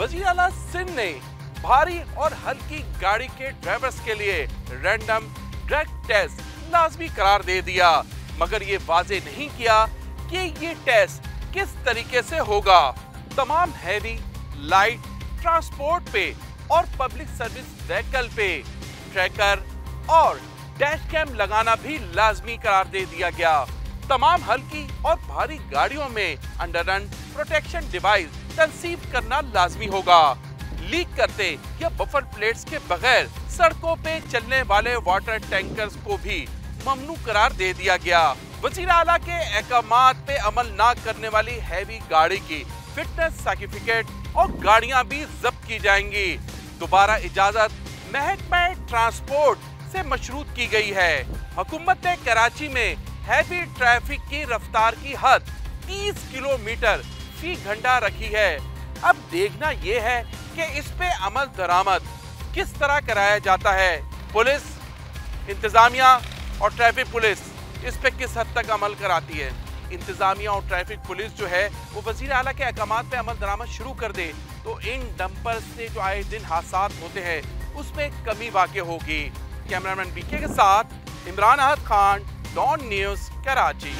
वजीर आला सिंध ने भारी और हल्की गाड़ी के ड्राइवर्स के लिए रैंडम ड्रग टेस्ट लाजमी करार दे दिया, मगर ये वाजे नहीं किया कि ये टेस्ट किस तरीके से होगा। तमाम हैवी लाइट ट्रांसपोर्ट पे और पब्लिक सर्विस व्हीकल पे ट्रैकर और डैश कैम लगाना भी लाजमी करार दे दिया गया। तमाम हल्की और भारी गाड़ियों में अंडररन प्रोटेक्शन डिवाइस तनसीब करना लाजमी होगा। लीक करते या बफर प्लेट्स के बगैर सड़कों पे चलने वाले वाटर टैंकर्स को भी ममनू करार दे दिया गया। वजीर आला के अहकामात पे अमल न करने वाली हैवी गाड़ी की फिटनेस सर्टिफिकेट और गाड़ियां भी जब्त की जाएंगी। दोबारा इजाजत महकमा ट्रांसपोर्ट से मशरूत की गई है। हुकूमत ने कराची में हैवी ट्रैफिक की रफ्तार की हद 30 किलोमीटर फी घंटा रखी है। अब देखना यह है कि इस पे अमल दरामद किस तरह कराया जाता है। पुलिस, इंतजामिया और ट्रैफिक पुलिस इस पे किस हद तक अमल कराती है। इंतजामिया और ट्रैफिक पुलिस जो है वो वजीर आला के अहकामात पे अमल दरामद शुरू कर दे तो इन डंपर से जो आए दिन हादसात होते हैं उसमें कमी वाक़ई होगी। कैमरामैन बीके के साथ इमरान अहद खान, डॉन न्यूज़, कराची।